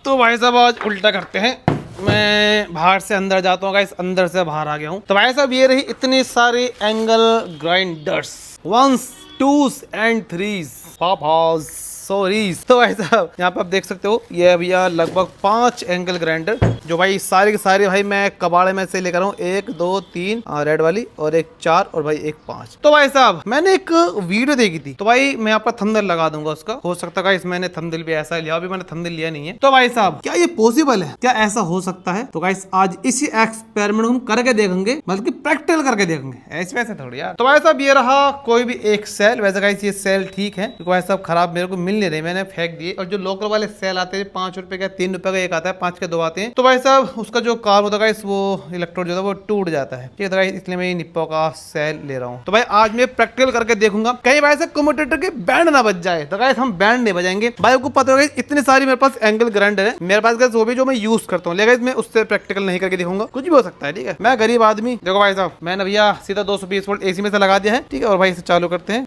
तो भाई साहब आज उल्टा करते हैं, मैं बाहर से अंदर जाता हूँ गाइस, अंदर से बाहर आ गया हूँ। तो भाई साहब ये रही इतनी सारी angle grinders, 1s 2s and 3s papa's sorries. तो भाई साहब यहाँ पे आप देख सकते हो ये भैया लगभग 5 एंगल ग्राइंडर, जो भाई सारे के सारे भाई मैं कबाड़े में से लेकर आऊँ, 1 2 3 रेड वाली और एक 4 और भाई एक 5। तो भाई साहब मैंने एक वीडियो देखी थी, तो भाई मैं यहाँ पर थंबनेल लगा दूंगा उसका, हो सकता है इस मैंने थंबनेल भी ऐसा लिया, अभी मैंने थंबनेल लिया नहीं है। तो भाई साहब क्या ये पॉसिबल है, क्या ऐसा हो सकता है? तो गाइस आज इसी एक्सपेरिमेंट हम करके देखेंगे, बल्कि प्रैक्टिकल करके देखेंगे, ऐसे वैसे थोड़ी यार। तो भाई साहब ये रहा कोई भी एक सेल, वैसे गाइस ये सेल ठीक है क्योंकि भाई साहब खराब मेरे को मिल नहीं रहे, मैंने फेंक दिए। और जो लोकल वाले सेल आते हैं 5 रुपए का 3 रुपए का एक आता है, 5 के 2 आते हैं, तो भाई साहब उसका जो कार्ब होता है वो इलेक्ट्रोड जो है वो टूट जाता है, ठीक है? इसलिए मैं निप्पो का सेल ले रहा हूँ। तो भाई आज मैं प्रैक्टिकल करके देखूंगा, कहीं भाई से कम्यूटेटर के बैंड ना बज जाए। तो गाइस हम बैंड नहीं बजाएंगे, भाई को पता होगा इतनी सारी मेरे पास एंगल ग्राइंडर है मेरे पास गाइस, वो भी जो मैं यूज करता हूँ, लेकिन मैं उससे प्रैक्टिकल नहीं करके देखूंगा, कुछ भी हो सकता है, ठीक है? मैं गरीब आदमी। देखो भाई साहब मैंने भैया सीधा 220 वोल्ट एसी में से लगा दिया है, ठीक है? और भाई इसे चालू करते हैं।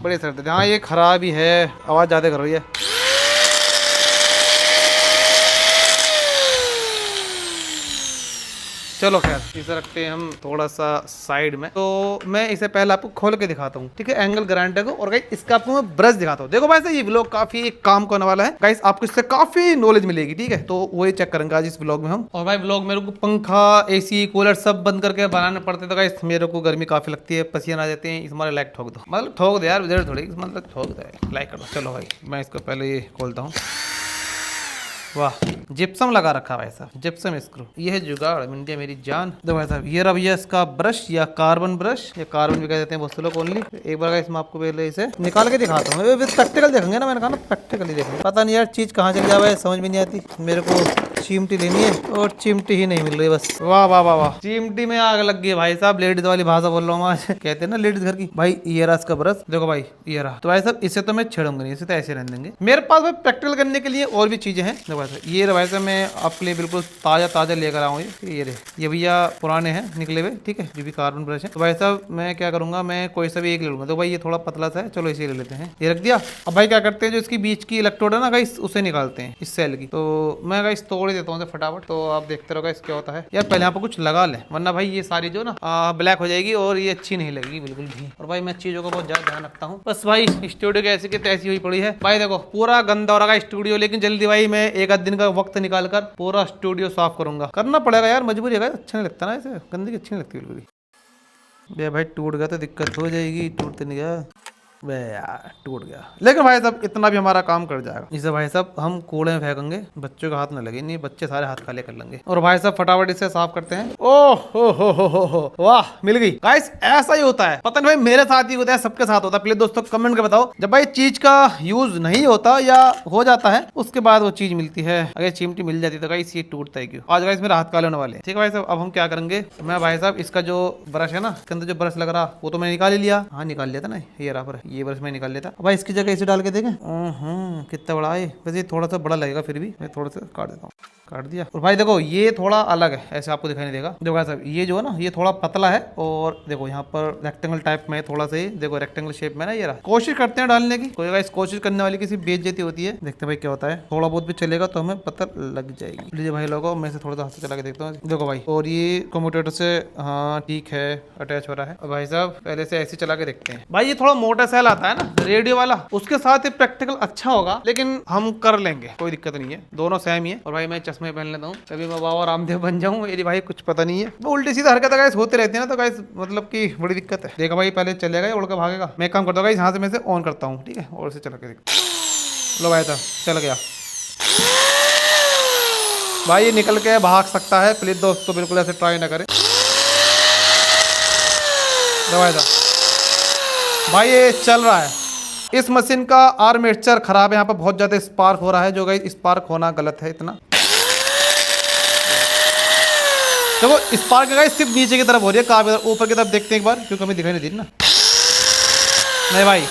बड़ी सर्दी, हाँ ये खराब ही है, आवाज ज्यादा कर रही है। चलो खैर इसे रखते हैं हम थोड़ा सा साइड में। तो मैं इसे पहले आपको खोल के दिखाता हूँ, ठीक है? एंगल ग्राइंडर को, और गाइस इसका आपको मैं ब्रश दिखाता हूँ। देखो भाई साहब ये व्लॉग काफी काम करने वाला है गाइस, आपको इससे काफी नॉलेज मिलेगी, ठीक है? तो वही चेक करेंगे आज इस व्लॉग में हम। और भाई व्लॉग मेरे को पंखा एसी कूलर सब बंद करके बनाने पड़ते, तो गाइस मेरे को गर्मी काफी लगती है, पसीना आ जाते हैं, इस हमारे लाइक ठोक दो, मतलब ठोक दो यार, उधर थोड़ी मतलब ठोक दो, लाइक कर दो। चलो भाई मैं इसको पहले ये खोलता हूँ। वाह जिप्सम लगा रखा भाई साहब, जिप्सम स्क्रू, ये है जुगाड़, इंडिया मेरी जान। देखो भाई साहब ये रहा भैया इसका ब्रश या कार्बन ब्रश, या कार्बन भी कह देते हैं बहुत से लोग ओनली। एक बार इसमें आपको पहले इसे निकाल के दिखाता हूँ, प्रैक्टिकल देखेंगे ना, मैंने कहा ना प्रैक्टिकली देखेंगे। पता नहीं यार चीज कहाँ चल जाए समझ में नहीं आती, मेरे को चिमटी लेनी है और चिमटी ही नहीं मिल रही बस। वाह वाह वाह वाह, चिमटी में आग लग गई भाई साहब, लेडीज वाली भाषा बोल रहा हूँ आज, कहते हैं ना लेडीज घर की। भाई ये रहा इसका ब्रश, देखो भाई ये रहा। तो भाई साहब इसे तो मैं छेड़ूंगा नहीं, इसे तो ऐसे रहने देंगे। मेरे पास भाई प्रैक्टिकल करने के लिए और भी चीजें हैं। देखो भाई साहब ये भाई साहब मैं आपके लिए बिल्कुल ताजा ताजा लेकर आऊँ, ये रहे, ये भैया पुराने हैं निकले हुए, ठीक है? जो भी कार्बन ब्रश है। तो भाई साहब मैं क्या करूंगा, मैं कोई सा भी एक ले लूंगा। तो भाई ये थोड़ा पतला सा है, चलो इसे ले लेते हैं, ये रख दिया। अब भाई क्या करते हैं, जो इसकी बीच की इलेक्ट्रोड है ना गाइस, उसे निकालते हैं इस सेल की। तो मैं गाइस तोड़ ही देता हूँ फटाफट, तो आप देखते रहो गाइस क्या होता है। यार पहले यहाँ पर कुछ लगा ले, वरना भाई ये सारी जो ना ब्लैक हो जाएगी और ये अच्छी नहीं लगेगी बिल्कुल भी। और भाई मैं चीजों को बहुत ज्यादा ध्यान रखता हूँ। बस भाई स्टूडियो की ऐसी की तैसी हुई पड़ी है भाई, देखो पूरा गंदा हो रहा है स्टूडियो, लेकिन जल्दी भाई मैं एक आध दिन का वक्त निकाल कर पूरा स्टूडियो साफ करूंगा, करना पड़ेगा यार, मजबूरी है। अच्छा नहीं लगता ना ऐसे, गंदगी अच्छी नहीं लगती बिल्कुल भी। भाई टूट गया तो दिक्कत हो जाएगी, टूटते नहीं गया यार, टूट गया। लेकिन भाई साहब इतना भी हमारा काम कर जाएगा। इसे भाई साहब हम कूड़े में फेंकेंगे, बच्चों का हाथ न लगे, नहीं बच्चे सारे हाथ खाली कर लेंगे। और भाई साहब फटाफट इसे साफ करते हैं। ओह हो वाह मिल गई गाइस, ऐसा ही होता है। पता नहीं भाई मेरे साथ ही होता है, सबके साथ होता है? प्लीज दोस्तों कमेंट कर बताओ, जब भाई चीज का यूज नहीं होता या हो जाता है उसके बाद वो चीज मिलती है। अगर चिमटी मिल जाती तो गाइस ये टूटता है क्यों? आज गाइस मेरे हाथ काले होने वाले, ठीक है भाई साहब? अब हम क्या करेंगे, मैं भाई साहब इसका जो ब्रश है ना, इसके अंदर जो ब्रश लग रहा वो तो मैंने निकाल ही लिया, हाँ निकाल लिया था ना, ये रहा पर ये ब्रश मैं निकाल लेता भाई। इसकी जगह इसे डाल के देखें, कितना बड़ा है वैसे, थोड़ा सा बड़ा लगेगा, फिर भी मैं थोड़ा सा काट देता हूँ, काट दिया। और भाई देखो ये थोड़ा अलग है, ऐसे आपको दिखाई नहीं देगा। देखो भाई साहब ये जो है ना ये थोड़ा पतला है, और देखो यहाँ पर रेक्टेंगल टाइप में थोड़ा सा ही, देखो रेक्टेंगल शेप में ना ये रहा। कोशिश करते हैं डालने की, कोई गाइस कोशिश करने वाली किसी बेइज्जती होती है। देखते हैं भाई क्या होता है, थोड़ा बहुत भी चलेगा तो हमें पता लग जाएगी। लीजिए भाई लोगों, मैं से थोड़ा सा हाथ से चला के देखता हूँ। देखो भाई, और ये कम्यूटेटर से हाँ ठीक है अटैच हो रहा है। और भाई साहब पहले से ऐसे चला के देखते हैं। भाई ये थोड़ा मोटा सेल आता है ना रेडियो वाला, उसके साथ ये प्रैक्टिकल अच्छा होगा, लेकिन हम कर लेंगे, कोई दिक्कत नहीं है, दोनों सेम ही है। और भाई मैं चश्मे पहन लेता हूँ, कभी मैं बाबा रामदेव बन जाऊँ, मेरी भाई कुछ पता नहीं है। वो उल्टी सीधा हरकत गाइस होते रहते हैं ना, तो गाइस मतलब कि बड़ी दिक्कत है। देखा भाई पहले चलेगा उड़ के भागेगा, मैं काम करता हूँ गाइस यहाँ से मैं से ऑन करता हूँ, ठीक है? और से चला के देखता, लो भाई था चल गया भाई, ये निकल के भाग सकता है। प्लीज दोस्तों बिल्कुल ऐसे ट्राई ना करें। दवाई था भाई ये चल रहा है। इस मशीन का आर्मेचर खराब है, यहाँ पर बहुत ज्यादा स्पार्क हो रहा है, जो गाइस स्पार्क होना गलत है इतना। देखो स्पार्क गाइस सिर्फ नीचे की तरफ हो रही है, कहाँ ऊपर की तरफ देखते हैं एक बार, क्योंकि हमें दिखाई नहीं दी ना। नहीं भाई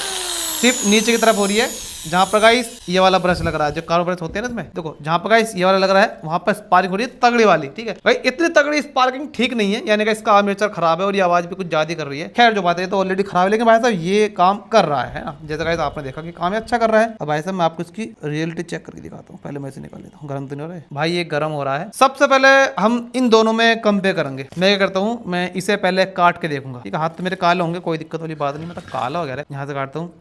सिर्फ नीचे की तरफ हो रही है, जहाँ पर गाइस ये वाला ब्रश लग रहा है, जो कारो ब्रश होते हैं ना इसमें, देखो जहाँ पर गाइस ये वाला लग रहा है वहां पर स्पार्किंग हो रही है तगड़ी वाली, ठीक है भाई। इतनी तगड़ी स्पार्किंग ठीक नहीं है, यानी कि इसका आर्मेचर खराब है और ये आवाज भी कुछ ज्यादा कर रही है। खैर जो बात है तो ऑलरेडी खराब है, लेकिन भाई साहब ये काम कर रहा है ना, जैसे गाइस आपने देखा कि काम अच्छा कर रहा है। अब भाई साहब मैं आपको इसकी रियलिटी चेक करके दिखाता हूँ। पहले मैं इसे निकाल लेता हूँ, गर्म तो नहीं हो रहा है भाई, ये गर्म हो रहा है। सबसे पहले हम इन दोनों में कंपेयर करेंगे। मैं क्या करता हूँ, मैं इसे पहले काट के देखूंगा, ठीक है। हाथ तो मेरे काले होंगे, कोई दिक्कत वाली बात नहीं, मतलब काला वगैरह। यहाँ से काटता हूँ,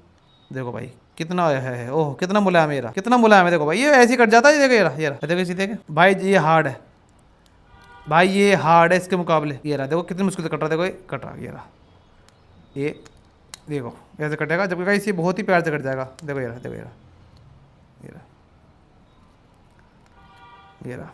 देखो भाई कितना है, ओह कितना मुलायम है, कितना मुलायम है। देखो भाई ये ऐसे ही कट जाता है, देखो ये रहा देखो इसी देखे भाई, ये हार्ड है भाई, ये हार्ड है इसके मुकाबले। ये रहा देखो कितनी मुश्किल से कट रहा है, देखो ये कट रहा, ये रहा, ये देखो ऐसे कटेगा, जबकि गाइस ये बहुत ही प्यार से कट जाएगा। देखो ये रहा, देखो ये रहा, ये रहा, ये रहा,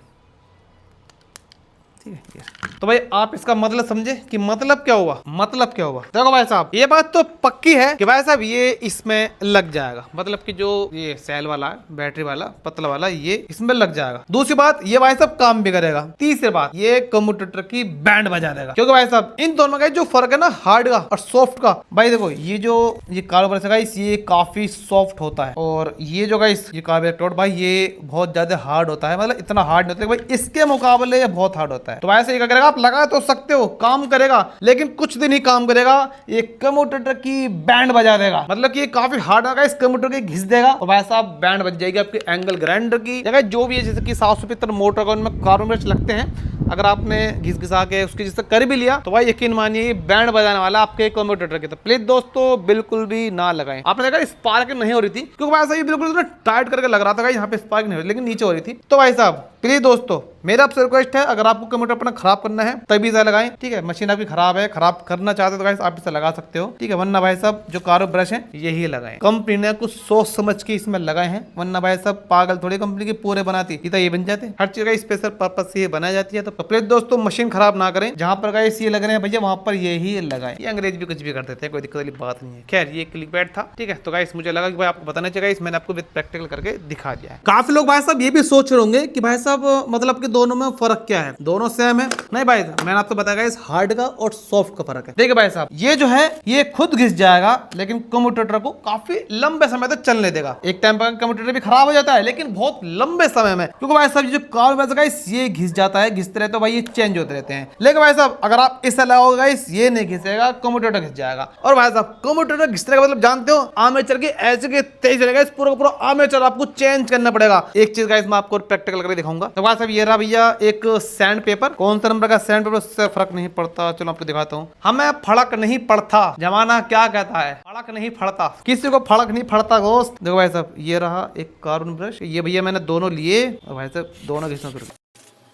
ठीक है ये। तो भाई आप इसका मतलब समझे कि मतलब क्या हुआ, मतलब क्या हुआ। देखो भाई साहब ये बात तो पक्की है कि भाई साहब ये इसमें लग जाएगा, मतलब कि जो ये सेल वाला है, बैटरी वाला पतला वाला, ये इसमें लग जाएगा। दूसरी बात ये भाई साहब काम भी करेगा। तीसरी बात ये कम्यूटेटर की बैंड बजा देगा, क्योंकि भाई साहब इन दोनों का जो फर्क है ना, हार्ड का और सॉफ्ट का। भाई देखो ये जो ये कार्बन है ये काफी सॉफ्ट होता है, और ये जो गाइस ये कार्बन इलेक्ट्रोड भाई ये बहुत ज्यादा हार्ड होता है, मतलब इतना हार्ड नहीं होता है भाई, इसके मुकाबले ये बहुत हार्ड होता है। तो वैसे क्या करेगा, आप लगा तो सकते हो, काम करेगा लेकिन कुछ दिन ही काम करेगा, ये कम्यूटेटर की बैंड बजा देगा। मतलब कि ये काफी हार्ड होगा, इस कम्यूटेटर के घिस देगा और वैसा आप बैंड बज जाएगी आपकी एंगल ग्राइंडर की जगह। जो भी है जैसे कि 775 मोटर का उनमें कार्बन ब्रश लगते हैं, अगर आपने घिस घिसा के उसकी जैसे कर भी लिया तो भाई यकीन मानिए बैंड बजाने वाला आपके कम्यूटेटर के। तो प्लीज दोस्तों बिल्कुल भी ना लगाएं। आपने देखा स्पार्क नहीं हो रही थी, क्योंकि भाई साहब बिल्कुल टाइट करके लग रहा था, यहाँ पे स्पार्क नहीं हो रही लेकिन नीचे हो रही थी। तो भाई साहब प्लीज दोस्तों मेरा आपसे रिक्वेस्ट है, अगर आपको कंप्यूटर अपना खराब करना है तभी इसे लगाएं, ठीक है। मशीन आपकी खराब है, खराब करना चाहते हो तो गाइस आप इसे लगा सकते हो, ठीक है। वरना भाई साहब जो कारो ब्रश है यही लगाएं, कंपनी ने कुछ सोच समझ के इसमें लगाए हैं, वरना भाई साहब पागल थोड़ी कंपनी के पूरे बनाती तो ये बन जाते। हर चीज का स्पेशल पर्पज से ये बनाई जाती है। तो प्लीज दोस्तों मशीन खराब ना करें, जहां पर गाइस ये लग रहे हैं भैया वहां पर यही लगाएं। ये अंग्रेज भी कुछ भी कर देते हैं, कोई दिक्कत वाली बात नहीं है। खैर ये क्लिकबैट था, ठीक है। तो गाइस मुझे लगा कि भाई आपको बताना चाहिए, मैंने आपको विद प्रैक्टिकल करके दिखा दिया है। काफी लोग भाई साहब ये भी सोच रहे होंगे कि भाई साहब मतलब कि दोनों में फर्क क्या है, दोनों सेम है। नहीं भाई मैंने आपको बताया इस हार्ड का और सॉफ्ट का फर्क है। देखिए भाई साहब ये जो है ये खुद घिस जाएगा, लेकिन कम्यूटेटर को काफी लंबे समय तक चलने देगा। एक टाइम पर कम्यूटेटर भी खराब हो जाता है, लेकिन बहुत लंबे समय में, क्योंकि भाई साहब जो कार्बन गाइस ये घिस जाता है, घिसते रहते हो भाई, ये चेंज होते रहते हैं। लेकिन भाई साहब अगर आप इसे लगाओगे गाइस ये नहीं घिसेगा, कम्यूटेटर घिस जाएगा। और भाई साहब कम्यूटेटर घिसने का मतलब जानते हो, आर्मेचर की ऐसे के तेज चलेगा, इस पूरा पूरा आर्मेचर आपको चेंज करना पड़ेगा। एक चीज गाइस मैं आपको प्रैक्टिकल करके दिखाऊंगा। तो भाई साहब ये रहा भैया एक सैंड पेपर, कौन सा नंबर का सैंड पेपर उससे फर्क नहीं पड़ता, चलो आपको दिखाता हूँ। हमें फर्क नहीं पड़ता, जमाना क्या कहता है, फर्क नहीं पड़ता, किसी को फर्क नहीं पड़ता दोस्त। देखो भाई साहब ये रहा एक कार्बन ब्रश, ये भैया मैंने दोनों लिए और भाई साहब दोनों घिसना शुरू।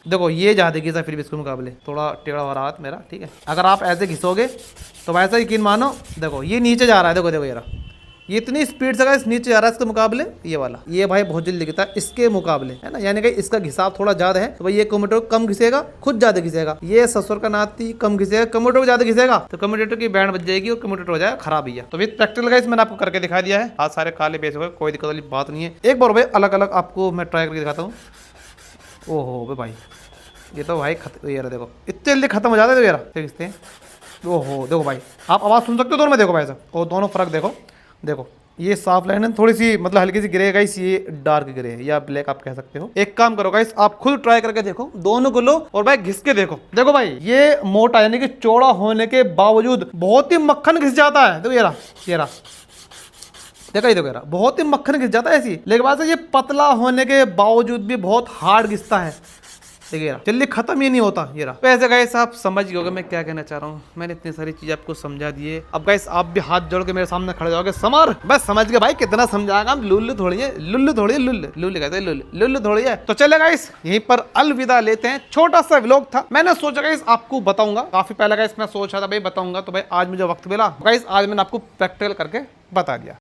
देखो ये ज्यादा घिसा फिर भी इसके मुकाबले थोड़ा टेढ़ा हो रहा हाथ मेरा, ठीक है। अगर आप ऐसे घिसोगे तो वैसा यकीन मानो, देखो ये नीचे जा रहा है, देखो देखो ये रहा, ये इतनी स्पीड से इस नीचे जा रहा है इसके मुकाबले। ये वाला ये भाई बहुत जल्दी घिसता है इसके मुकाबले, है ना, यानी कि इसका घिसाव थोड़ा ज्यादा है, तो भाई ये कम्यूटेटर कम घिसेगा, खुद ज्यादा घिसेगा। ये ससुर का नाती कम घिसेगा, कम्यूटेटर ज्यादा घिसेगा, तो कम्यूटेटर की बैंड बच जाएगी और कम्यूटेटर हो जाएगा खराब ही है। तो विद प्रैक्टिकल गाइस मैंने आपको करके दिखा दिया है, हाथ सारे काले बेच हो गए, कोई दिक्कत वाली बात नहीं है। एक बार भाई अलग अलग आपको मैं ट्राई करके दिखाता हूँ। ओहो भाई ये तो भाई ये रहा, देखो इतने जल्दी खत्म हो जाता है। तो ये रहा घिसते हैं, ओहो देखो भाई आप आवाज सुन सकते हो दोनों में, देखो भाई साहब और दोनों फर्क देखो, देखो ये साफ लाइन है, थोड़ी सी मतलब हल्की सी ग्रे है गाइस, ये डार्क ग्रे है या ब्लैक आप कह सकते हो। एक काम करो गाइस आप खुद ट्राई करके देखो, दोनों को लो और भाई घिस के देखो। देखो भाई ये मोटा यानी कि चौड़ा होने के बावजूद बहुत ही मक्खन घिस जाता है। देखो ये रहा, ये रहा, देखो ये देखो यार बहुत ही मक्खन घिस जाता है ऐसी। लेकिन बात है ये पतला होने के बावजूद भी बहुत हार्ड घिसता है, देखिए जल्दी खत्म ही नहीं होता ये रहा। वैसे गाइस आप समझ गए होंगे मैं क्या कहना चाह रहा हूँ, मैंने इतनी सारी चीज आपको समझा दी है। अब गाइस आप भी हाथ जोड़ के मेरे सामने खड़े जाओगे, समर बस समझ गए भाई कितना समझाएगा, हम लुल्लू थोड़ी है, लुल्लू थोड़ी है, लुल्लू कहते हैं, लुल्लू थोड़ी है। तो चले गाइस यहीं पर अलविदा लेते हैं, छोटा सा व्लॉग था, मैंने सोचा गाइस आपको बताऊंगा, काफी पहले गाइस मैं सोचा था भाई बताऊंगा, तो भाई आज मुझे वक्त मिला गाइस, आज मैंने आपको प्रैक्टिकल करके बता दिया।